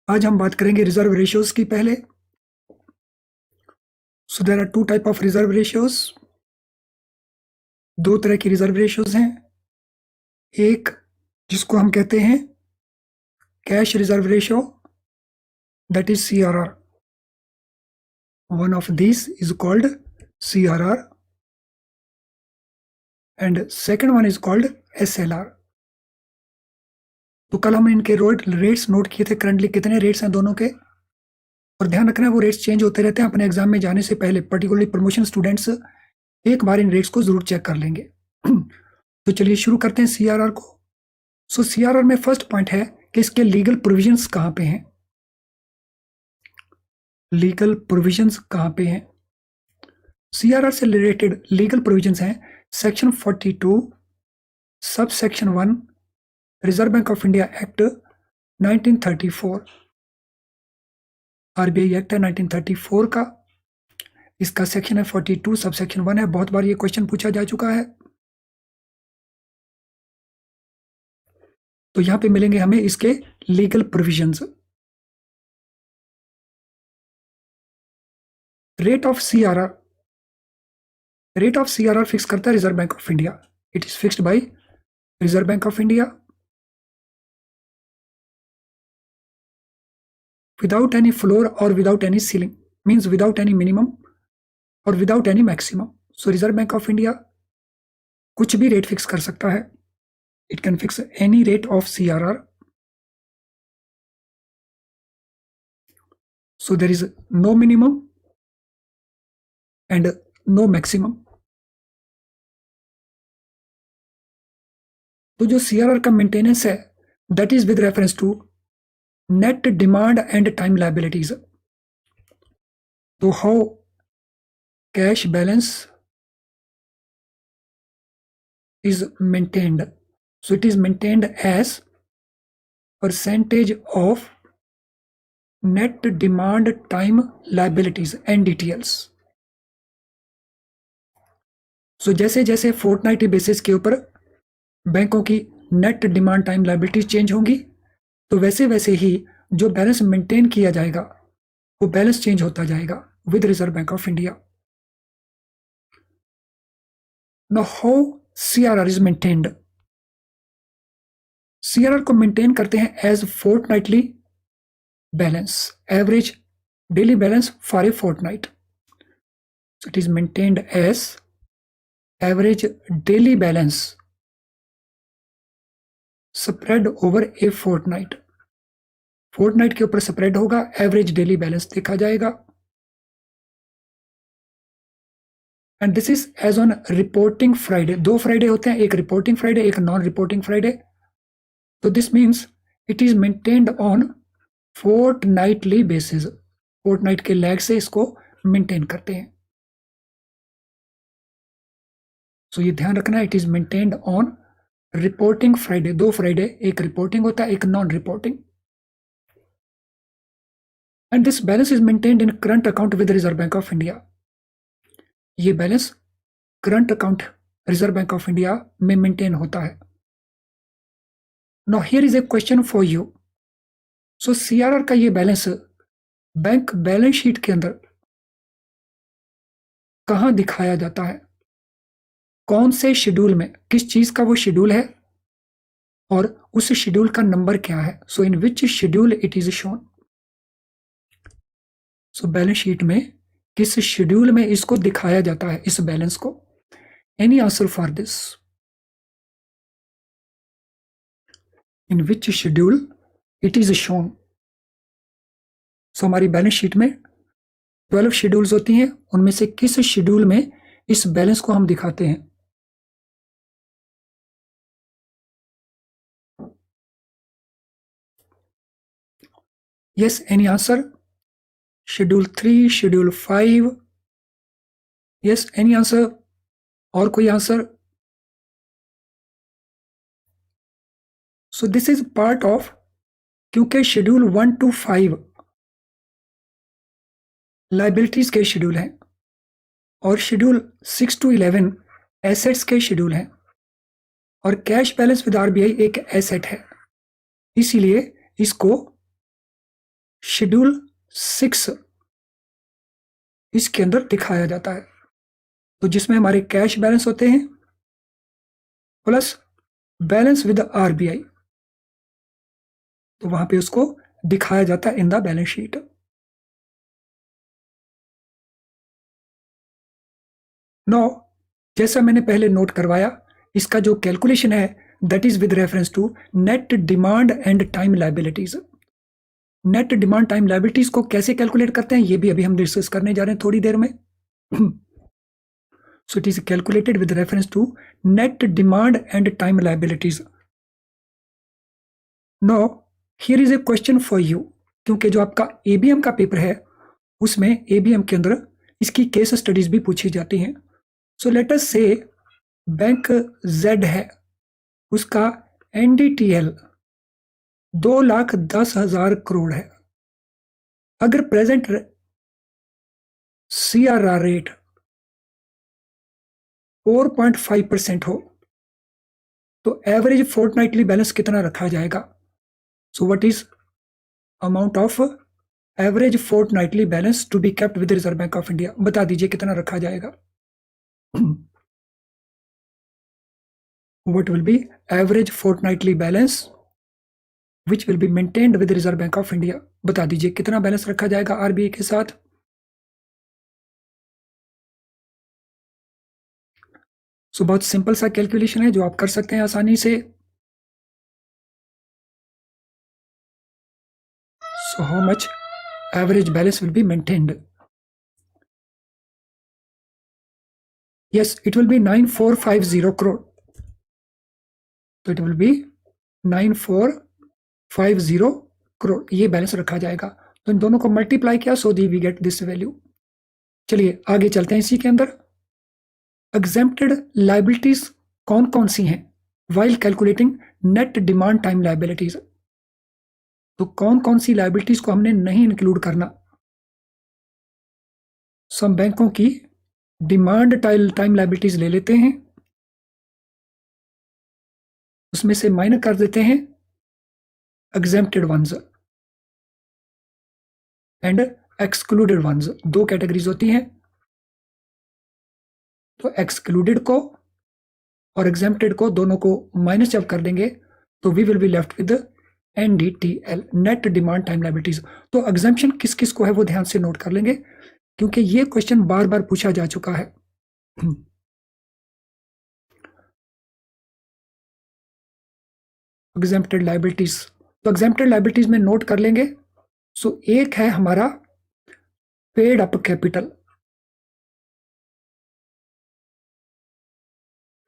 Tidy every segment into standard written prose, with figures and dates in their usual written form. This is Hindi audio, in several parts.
आज हम बात करेंगे रिजर्व रेशियोज की पहले। So there are two type of reserve ratios. दो तरह की रिजर्व रेशियोज हैं। एक जिसको हम कहते हैं cash reserve ratio, that is CRR. One of these is called CRR and second one is called SLR. तो कल हमने इनके रेट्स नोट किए थे, करंटली कितने रेट्स हैं दोनों के। और ध्यान रखना वो रेट्स चेंज होते रहते हैं। अपने एग्जाम में जाने से पहले पर्टिकुलरली प्रमोशन स्टूडेंट्स एक बार इन रेट्स को जरूर चेक कर लेंगे। तो चलिए शुरू करते हैं CRR को। सो CRR में फर्स्ट पॉइंट है कि इसके लीगल प्रोविजंस कहां पे हैं। लीगल प्रोविजंस कहां पे हैं? CRR से रिलेटेड लीगल प्रोविजंस हैं section 42 sub section 1 reserve bank of India act 1934। RBI act है 1934 का। इसका सेक्शन है 42 सब सेक्शन 1 है। बहुत बार ये क्वेश्चन पूछा जा चुका है। तो यहां पे मिलेंगे हमें इसके legal provisions. Rate of CRR fix करता है Reserve bank of India. It is fixed by Reserve bank of India without any floor और without any ceiling, means without any minimum और without any maximum. So Reserve bank of India कुछ भी रेट फिक्स कर सकता है। It can fix any rate of CRR. So there is no minimum and no maximum. तो जो CRR का मेंटेनेंस है that is with reference to net demand and time liabilities. तो how cash balance is maintained. So it is maintained as percentage of net demand time liabilities NDTLs. So जैसे जैसे फोर्टनाइटली बेसिस के ऊपर बैंकों की net demand time liabilities change होंगी तो वैसे वैसे ही जो बैलेंस मेंटेन किया जाएगा वो बैलेंस चेंज होता जाएगा with reserve bank of India. Now how CRR is maintained? CRR को मेंटेन करते हैं as fortnightly balance, average daily balance for a fortnight. So it is maintained as average daily balance spread over a fortnight. Fortnight के ऊपर स्प्रेड होगा, एवरेज डेली बैलेंस देखा जाएगा। And this is as on reporting Friday. दो फ्राइडे होते हैं, एक रिपोर्टिंग फ्राइडे एक नॉन रिपोर्टिंग फ्राइडे। तो this means it is maintained on fortnightly basis. Fortnight के लैग से इसको मेंटेन करते हैं। सो ये ध्यान रखना, it is maintained on reporting Friday. दो फ्राइडे, एक रिपोर्टिंग होता है एक non reporting. And this balance is maintained in current account with reserve bank of India. ये balance current account Reserve bank of India में मेंटेन होता है। Now here is a question for you. So CRR का ये बैलेंस बैंक बैलेंस शीट के अंदर कहां दिखाया जाता है? कौन से शेड्यूल में, किस चीज का वो शेड्यूल है और उस शेड्यूल का नंबर क्या है? So in which schedule it is shown. So balance sheet में किस शेड्यूल में इसको दिखाया जाता है, इस बैलेंस को? Any answer for this? In which schedule it is shown. So हमारी बैलेंस शीट में 12 शेड्यूल्स होती हैं, उनमें से किस शेड्यूल में इस बैलेंस को हम दिखाते हैं? Yes, any answer? Schedule 3, schedule 5? Yes, any answer? और कोई answer? So this is part of, क्योंकि शेड्यूल 1 to 5 लाइबिलिटीज के शेड्यूल हैं और शेड्यूल 6 to 11 एसेट्स के शेड्यूल हैं और कैश बैलेंस विद RBI एक एसेट है। इसीलिए इसको शेड्यूल 6 इसके अंदर दिखाया जाता है। तो जिसमें हमारे कैश बैलेंस होते हैं प्लस बैलेंस विद आरबीआई, तो वहां पे उसको दिखाया जाता है in the balance sheet. Now, जैसा मैंने पहले नोट करवाया, इसका जो कैलकुलेशन है that is with reference to net demand and time liabilities. Net demand time liabilities को कैसे कैलकुलेट करते हैं ये भी अभी हम डिस्कस करने जा रहे हैं थोड़ी देर में। So it is calculated with reference to net demand and time liabilities. Now, here is a question for you, क्योंकि जो आपका ABM का पेपर है उसमें ABM के अंदर इसकी केस स्टडीज भी पूछी जाती हैं। So let us say bank Z है, उसका NDTL 2,10,000 करोड़ है। अगर प्रेजेंट CRR रेट 4.5% हो तो एवरेज फोर्टनाइटली बैलेंस कितना रखा जाएगा? So what is amount of average fortnightly balance to be kept with reserve bank of India? बता दीजिए कितना रखा जाएगा। What will be average fortnightly balance which will be maintained with reserve bank of India? बता दीजिए कितना बैलेंस रखा जाएगा आरबीआई के साथ। सो बहुत सिंपल सा कैलकुलेशन है जो आप कर सकते हैं आसानी से। So how much average balance will be maintained? Yes, it will be 9450 crore. तो इट विल बी 9450 करोड़, ये बैलेंस रखा जाएगा। तो इन दोनों को मल्टीप्लाई किया, सो दी वी गेट दिस वैल्यू। चलिए आगे चलते हैं इसी के अंदर। एग्जेम्प्टेड लायबिलिटीज कौन कौन सी हैं while calculating net demand time liabilities? तो कौन कौन सी लायबिलिटीज को हमने नहीं इंक्लूड करना? सब बैंकों की डिमांड टाइम लायबिलिटीज ले लेते हैं, उसमें से माइनस कर देते हैं exempted ones and excluded ones. दो कैटेगरीज होती हैं, तो एक्सक्लूडेड को और एग्जेम्प्टेड को दोनों को माइनस जब कर देंगे तो we will be left with NDTL, net demand time liabilities. तो एग्जेम्पशन किस किस को है वो ध्यान से नोट कर लेंगे, क्योंकि ये क्वेश्चन बार बार पूछा जा चुका है। एग्जेम्प्टेड लायबिलिटीज, तो एग्जेम्प्टेड लायबिलिटीज में नोट कर लेंगे। सो एक है हमारा paid up capital,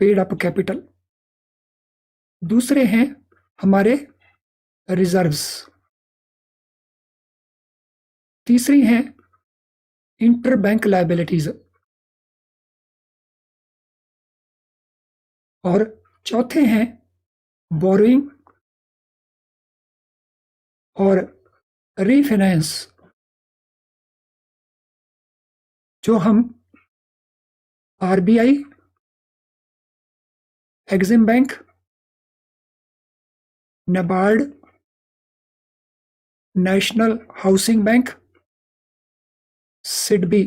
paid up capital. दूसरे हैं हमारे रिजर्व्स। तीसरी हैं इंटर बैंक लायबिलिटीज, और चौथे हैं बोरोइंग और रीफाइनेंस, जो हम RBI, EXIM bank, NABARD, national housing bank, SIDBI,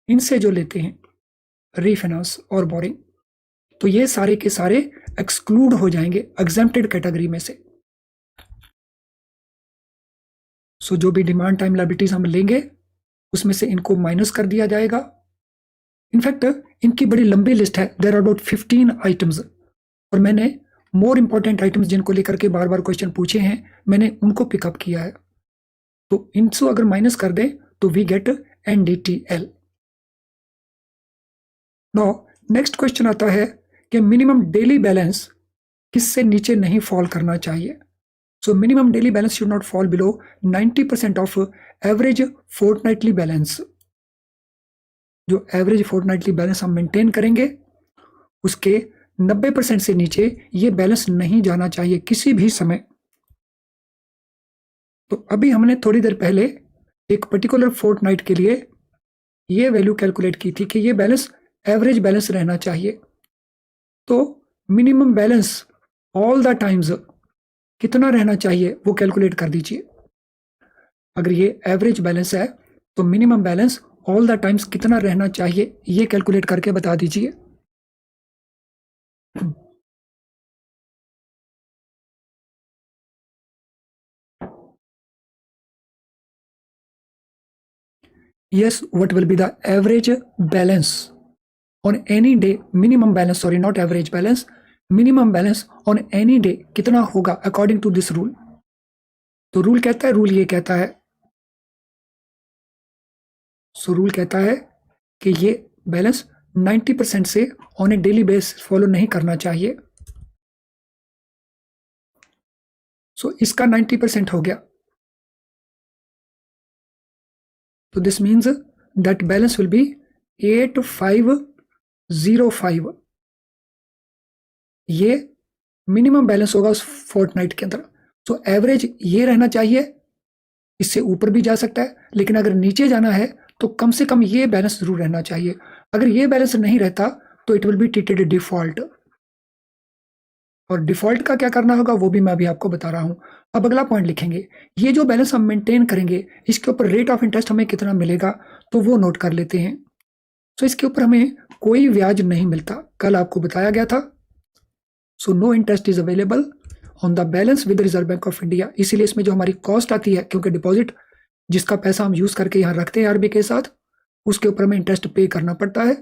इनसे जो लेते हैं रीफाइनेंस और बोरिंग, तो ये सारे के सारे एक्सक्लूड हो जाएंगे एग्जेम्प्टेड कैटेगरी में से। सो जो भी डिमांड टाइम लायबिलिटीज हम लेंगे उसमें से इनको माइनस कर दिया जाएगा। इनफैक्ट इनकी बड़ी लंबी लिस्ट है, देयर आर अबाउट 15 आइटम्स, और मैंने मोर इंपॉर्टेंट आइटम्स जिनको लेकर के बार बार क्वेश्चन पूछे हैं मैंने उनको पिकअप किया है। तो इनसे अगर माइनस कर दें तो we get NDTL। Now, next question आता है कि मिनिमम डेली बैलेंस किससे नीचे नहीं फॉल करना चाहिए? So minimum daily balance should not fall below 90% of average fortnightly balance. जो एवरेज फोर्टनाइटली बैलेंस हम मेंटेन करेंगे उसके 90% से नीचे ये बैलेंस नहीं जाना चाहिए किसी भी समय। तो अभी हमने थोड़ी देर पहले एक पर्टिकुलर फोर्टनाइट के लिए ये वैल्यू कैलकुलेट की थी कि ये बैलेंस एवरेज बैलेंस रहना चाहिए। तो minimum balance all the times कितना रहना चाहिए वो कैलकुलेट कर दीजिए। अगर ये एवरेज बैलेंस है तो minimum balance all the times कितना रहना चाहिए ये कैलकुलेट करके बता दीजिए। Yes, what will be the average balance on any day? Minimum balance, sorry, not average balance. Minimum balance on any day कितना होगा according to this rule? तो रूल कहता है, रूल ये कहता है, रूल कहता है कि ये बैलेंस 90% से on A daily base follow नहीं करना चाहिए। इसका 90% हो गया, तो this means that balance will be 8505। ये मिनिमम बैलेंस होगा उस फोर्टनाइट के अंदर। तो एवरेज ये रहना चाहिए, इससे ऊपर भी जा सकता है, लेकिन अगर नीचे जाना है तो कम से कम ये बैलेंस जरूर रहना चाहिए। अगर ये बैलेंस नहीं रहता तो it will be treated default, और डिफॉल्ट का क्या करना होगा वो भी मैं अभी आपको बता रहा हूं। अब अगला पॉइंट लिखेंगे, ये जो बैलेंस हम मेंटेन करेंगे इसके ऊपर रेट ऑफ इंटरेस्ट हमें कितना मिलेगा तो वो नोट कर लेते हैं। सो इसके ऊपर हमें कोई ब्याज नहीं मिलता, कल आपको बताया गया था। So no interest is available on the balance with reserve bank of India. इसीलिए इसमें जो हमारी कॉस्ट आती है, क्योंकि डिपॉजिट जिसका पैसा हम यूज करके यहाँ रखते हैं आरबीआई के साथ, उसके ऊपर हमें इंटरेस्ट पे करना पड़ता है,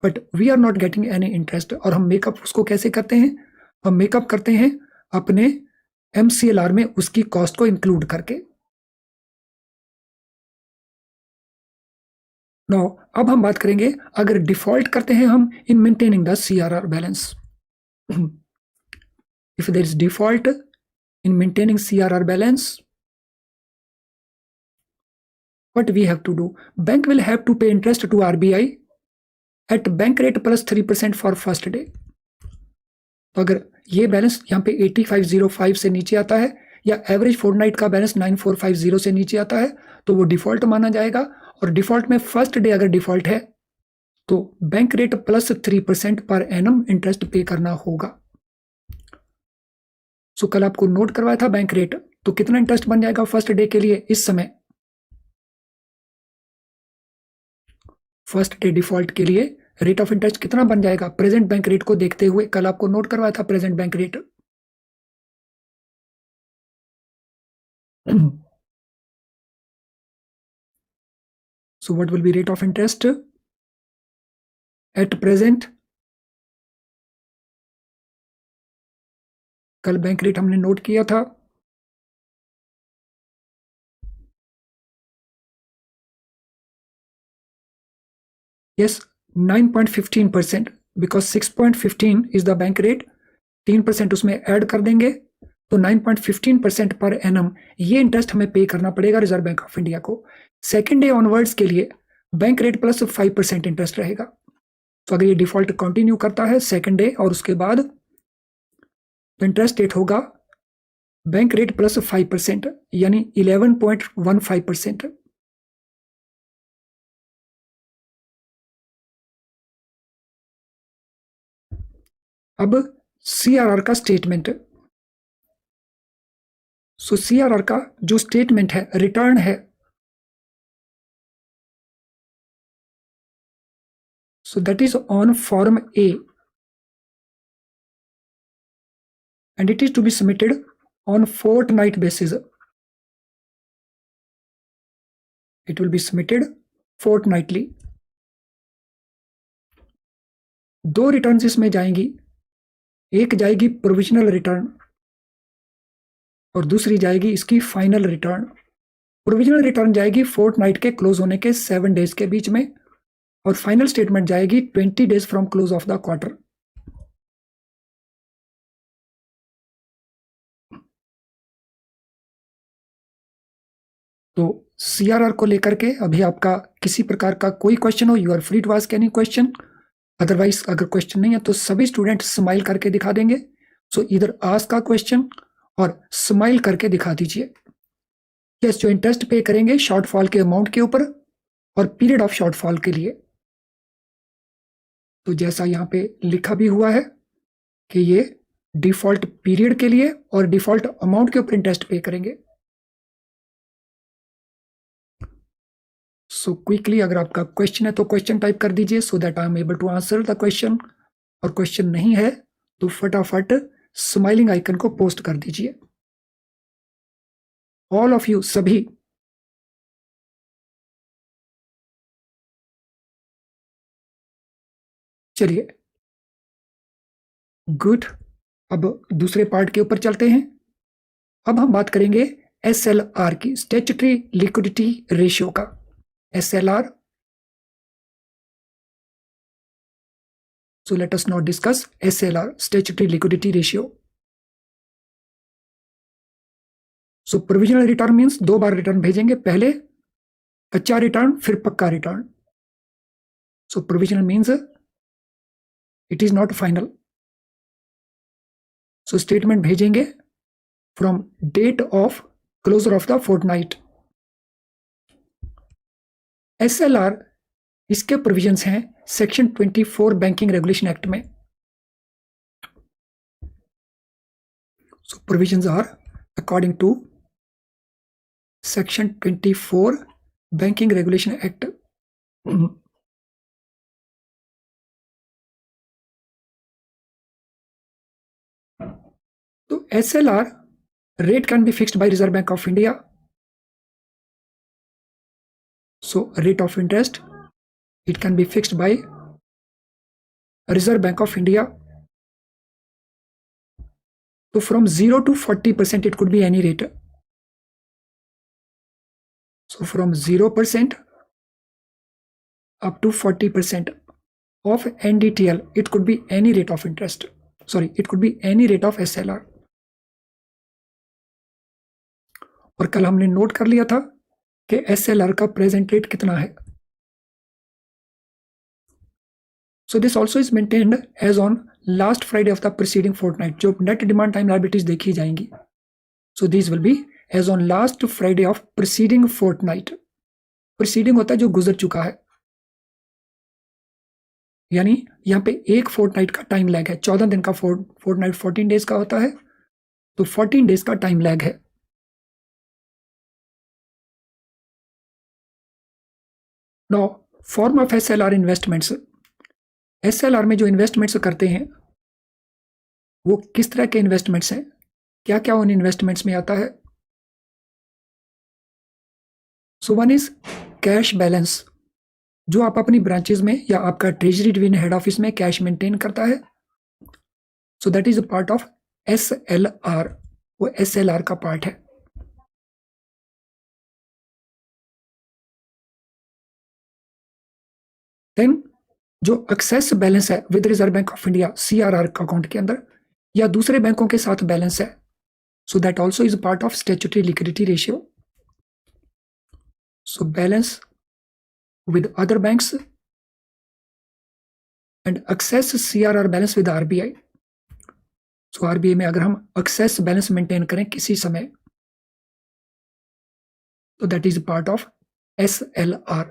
but we are not getting any interest. और हम मेकअप उसको कैसे करते हैं? हम मेकअप करते हैं अपने एमसीएलआर में उसकी कॉस्ट को इंक्लूड करके। नो, अब हम बात करेंगे अगर डिफॉल्ट करते हैं हम in maintaining the CRR balance. If there is default in maintaining CRR balance, what we have to do? Bank will have to pay interest to RBI at bank rate plus 3% for first day. तो अगर ये बैलेंस यहाँ पे 8505 से नीचे आता है या एवरेज फोर्टनाइट का बैलेंस 9450 से नीचे आता है तो वो डिफॉल्ट माना जाएगा। और डिफॉल्ट में फर्स्ट डे अगर डिफॉल्ट है तो bank rate plus 3% per annum interest पे करना होगा। सो कल आपको नोट करवाया था बैंक रेट, तो कितना इंटरेस्ट बन जाएगा फर्स्ट डे के लिए इस समय? फर्स्ट डे डिफॉल्ट के लिए रेट ऑफ इंटरेस्ट कितना बन जाएगा प्रेजेंट बैंक रेट को देखते हुए? कल आपको नोट करवाया था present bank rate. So what will B rate of interest at present? कल बैंक रेट हमने नोट किया था, yes 9.15%, because 6.15 is the bank rate. 3% उसमें ऐड कर देंगे तो 9.15% पर एनम ये इंटरेस्ट हमें पे करना पड़ेगा रिजर्व बैंक ऑफ इंडिया को। सेकेंड डे ऑनवर्ड्स के लिए बैंक रेट प्लस 5% इंटरेस्ट रहेगा। तो अगर ये डिफॉल्ट कंटिन्यू करता है सेकेंड डे और उसके बाद, तो इंटरेस्ट रेट होगा बैंक रेट प्लस 5% यानी 11.15%। अब सीआरआर का स्टेटमेंट। सो सीआरआर का जो स्टेटमेंट है, रिटर्न है, so that is on form A and it is to be submitted on fortnight basis. It will be submitted fortnightly. दो रिटर्न्स इसमें जाएंगी, एक जाएगी प्रोविजनल रिटर्न और दूसरी जाएगी इसकी फाइनल रिटर्न। प्रोविजनल रिटर्न जाएगी फोर्टनाइट के क्लोज होने के 7 डेज के बीच में और फाइनल स्टेटमेंट जाएगी 20 days from close of the quarter. तो सीआरआर को लेकर के अभी आपका किसी प्रकार का कोई क्वेश्चन हो, you are free to ask any question. Otherwise अगर क्वेश्चन नहीं है तो सभी स्टूडेंट स्माइल करके दिखा देंगे। सो इधर आस्क का क्वेश्चन और स्माइल करके दिखा दीजिए। यस, जो इंटरेस्ट पे करेंगे शॉर्टफॉल के अमाउंट के ऊपर और पीरियड ऑफ शॉर्टफॉल के लिए। तो जैसा यहाँ पे लिखा भी हुआ है कि ये डिफॉल्ट पीरियड के लिए और डिफॉल्ट अमाउंट के ऊपर इंटरेस्ट पे करेंगे। सो क्विकली अगर आपका क्वेश्चन है तो क्वेश्चन टाइप कर दीजिए so that I am able to answer the question, और क्वेश्चन नहीं है तो फटाफट स्माइलिंग आइकन को पोस्ट कर दीजिए। ऑल ऑफ यू, सभी। चलिए, गुड। अब दूसरे पार्ट के ऊपर चलते हैं। अब हम बात करेंगे SLR की, स्टैट्यूटरी लिक्विडिटी रेशियो का। SLR, so let us now discuss SLR, statutory liquidity ratio. So provisional return means 2 बार रिटर्न भेजेंगे, पहले कच्चा रिटर्न फिर पक्का return. So provisional means it is not final. So statement भेजेंगे from date of closure of the fortnight. SLR, इसके प्रोविजंस हैं सेक्शन 24 बैंकिंग रेगुलेशन एक्ट में। So provisions are according to section 24 banking regulation act. तो SLR rate can be fixed by Reserve Bank of India. So rate of interest, it can be fixed by Reserve Bank of India. So from 0 to 40% it could be any rate. So from 0% up to 40% of NDTL, it could be any rate of interest. Sorry, it could be any rate of SLR. और कल हमने नोट कर लिया था कि SLR का प्रेजेंट रेट कितना है। So this also is maintained as on last Friday of the preceding fortnight. जो net demand time liabilities देखी जाएंगी, so these will be as on last Friday of preceding fortnight. Preceding होता है जो गुजर चुका है, यानी यहाँ पे एक फोर्टनाइट का टाइम लैग है। 14 दिन का फोर्टनाइट 14 डेज का होता है, तो 14 डेज का टाइम लैग है। Now form of SLR investments. SLR में जो इन्वेस्टमेंट्स करते हैं वो किस तरह के इन्वेस्टमेंट्स हैं, क्या क्या उन इन्वेस्टमेंट्स में आता है। So one is cash balance, जो आप अपनी ब्रांचेस में या आपका ट्रेजरी डिवीजन हेड ऑफिस में कैश मेंटेन करता है। So that is a part of SLR, वो SLR का पार्ट है। देन जो एक्सेस बैलेंस है with reserve bank of India CRR account के अंदर या दूसरे बैंकों के साथ बैलेंस है, so that also is part of statutory liquidity ratio. So balance with other banks and excess CRR balance with RBI। So RBI में अगर हम एक्सेस बैलेंस मेंटेन करें किसी समय, तो that is part of SLR।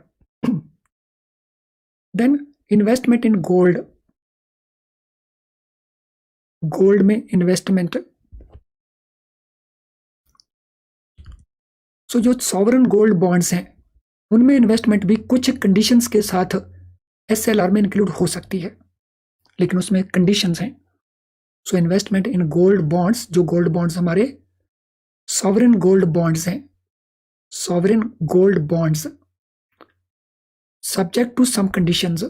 Then investment in gold, gold में इन्वेस्टमेंट। सो जो सॉवरन गोल्ड बॉन्ड्स हैं उनमें इन्वेस्टमेंट भी कुछ कंडीशंस के साथ SLR में इंक्लूड हो सकती है, लेकिन उसमें कंडीशंस हैं। So investment in gold bonds, जो गोल्ड बॉन्ड्स हमारे सॉवरन गोल्ड बॉन्ड्स हैं, sovereign gold bonds subject to some conditions.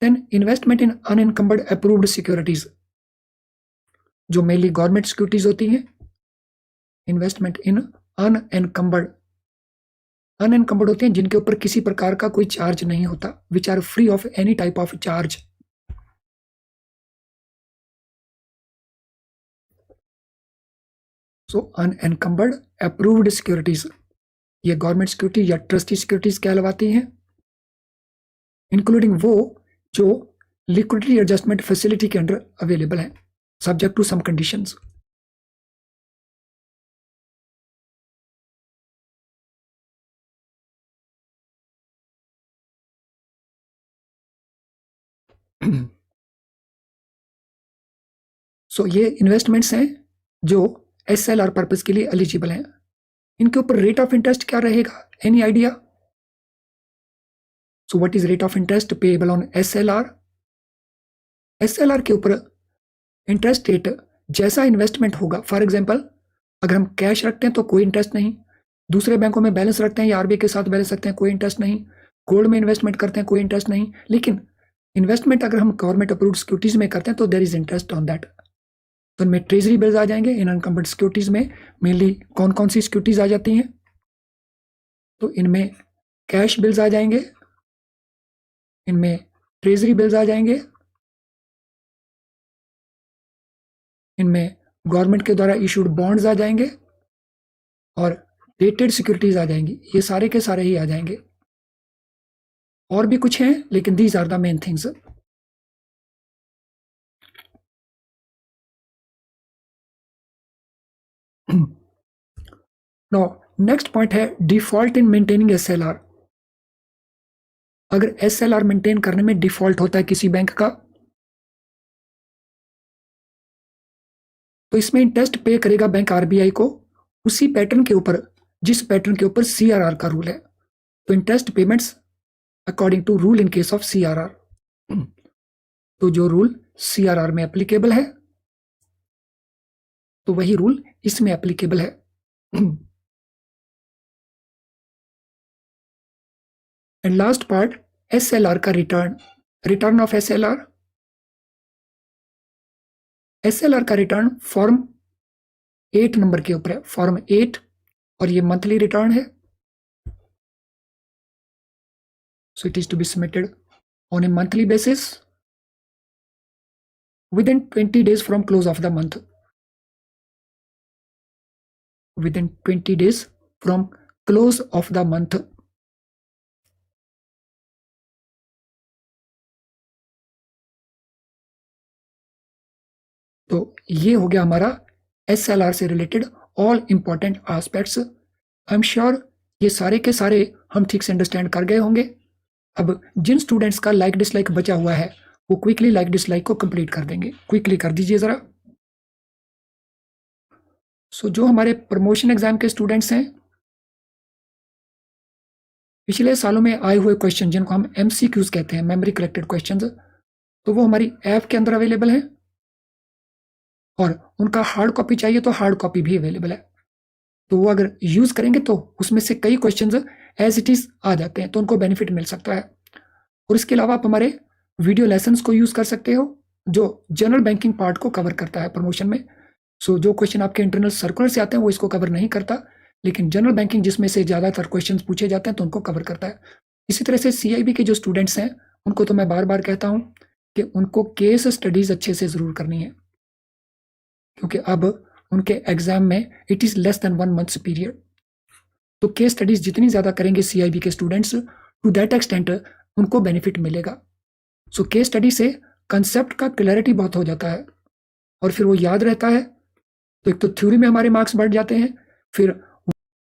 Then investment in unencumbered approved securities, जो मेनली गवर्नमेंट सिक्योरिटीज होती हैं। इन्वेस्टमेंट इन अनएनकम्बर्ड, अनएनकम्बर्ड होते हैं जिनके ऊपर किसी प्रकार का कोई चार्ज नहीं होता, which are free of any type of charge. So unencumbered approved securities, ये गवर्नमेंट सिक्योरिटी या ट्रस्टी सिक्योरिटीज कहलाती हैं, इंक्लूडिंग वो जो लिक्विडिटी एडजस्टमेंट फैसिलिटी के अंडर अवेलेबल हैं, subject to some conditions. So ये इन्वेस्टमेंट्स हैं जो SLR पर्पज के लिए एलिजिबल हैं। इनके ऊपर रेट ऑफ इंटरेस्ट क्या रहेगा, any idea? So what is rate of interest payable on SLR? SLR के ऊपर इंटरेस्ट रेट जैसा इन्वेस्टमेंट होगा, फॉर एग्जांपल अगर हम कैश रखते हैं तो कोई इंटरेस्ट नहीं, दूसरे बैंकों में बैलेंस रखते हैं या आरबीआई के साथ बैलेंस रखते हैं कोई इंटरेस्ट नहीं, गोल्ड में इन्वेस्टमेंट करते हैं कोई इंटरेस्ट नहीं, लेकिन इन्वेस्टमेंट अगर हम गवर्नमेंट अप्रूव्ड सिक्योरिटीज में करते हैं तो there is interest on that. तो इनमें ट्रेजरी बिल्स आ जाएंगे। इन अनकम्बर्ड सिक्योरिटीज में मेनली कौन कौन सी सिक्योरिटीज आ जाती हैं? तो इनमें कैश बिल्स आ जाएंगे, इनमें ट्रेजरी बिल्स आ जाएंगे, इनमें गवर्नमेंट के द्वारा इशूड बॉन्ड्स आ जाएंगे और डेटेड सिक्योरिटीज आ जाएंगी। ये सारे के सारे ही आ जाएंगे। और भी कुछ हैं लेकिन these are the main things. Now next point है डिफॉल्ट इन मेंटेनिंग SLR। अगर SLR मेंटेन करने में डिफॉल्ट होता है किसी बैंक का तो इसमें इंटरेस्ट पे करेगा बैंक आरबीआई को उसी पैटर्न के ऊपर जिस पैटर्न के ऊपर CRR का रूल है। तो interest payments according to rule in case of CRR। तो जो रूल CRR में एप्लीकेबल है तो वही रूल इसमें एप्लीकेबल है। एंड लास्ट पार्ट SLR का रिटर्न ऑफ SLR का रिटर्न फॉर्म 8 नंबर के ऊपर है, फॉर्म 8, और ये मंथली रिटर्न है। So it is to be submitted on a monthly basis within 20 days from close of the month. Within 20 days from close of the month. तो ये हो गया हमारा SLR से related all important aspects. I am sure ये सारे के सारे हम ठीक से अंडरस्टैंड कर गए होंगे। अब जिन स्टूडेंट्स का लाइक डिसलाइक बचा हुआ है वो क्विकली लाइक डिसलाइक को कंप्लीट कर देंगे। क्विकली कर दीजिए जरा। सो जो हमारे प्रमोशन एग्जाम के स्टूडेंट्स हैं, पिछले सालों में आए हुए क्वेश्चन जिनको हम MCQs कहते हैं, मेमोरी कलेक्टेड क्वेश्चंस, तो वो हमारी ऐप के अंदर अवेलेबल है और उनका हार्ड कॉपी चाहिए तो हार्ड कॉपी भी अवेलेबल है। तो वो अगर यूज करेंगे तो उसमें से कई क्वेश्चंस एज इट इज आ जाते हैं, तो उनको बेनिफिट मिल सकता है। और इसके अलावा आप हमारे वीडियो लेसन्स को यूज कर सकते हो जो जनरल बैंकिंग पार्ट को कवर करता है प्रमोशन में। सो जो क्वेश्चन आपके इंटरनल सर्कुलर से आते हैं वो इसको कवर नहीं करता, लेकिन जनरल बैंकिंग जिसमें से ज्यादातर क्वेश्चन पूछे जाते हैं तो उनको कवर करता है। इसी तरह से CIB के जो स्टूडेंट्स हैं उनको तो मैं बार बार कहता हूं कि उनको केस स्टडीज अच्छे से जरूर करनी है, क्योंकि अब उनके एग्जाम में it is less than 1 months period. तो केस स्टडीज जितनी ज्यादा करेंगे CIB के स्टूडेंट्स, टू दैट एक्सटेंट उनको बेनिफिट मिलेगा। सो केस स्टडी से कंसेप्ट का क्लैरिटी बहुत हो जाता है और फिर वो याद रहता है। तो एक तो थ्योरी में हमारे मार्क्स बढ़ जाते हैं, फिर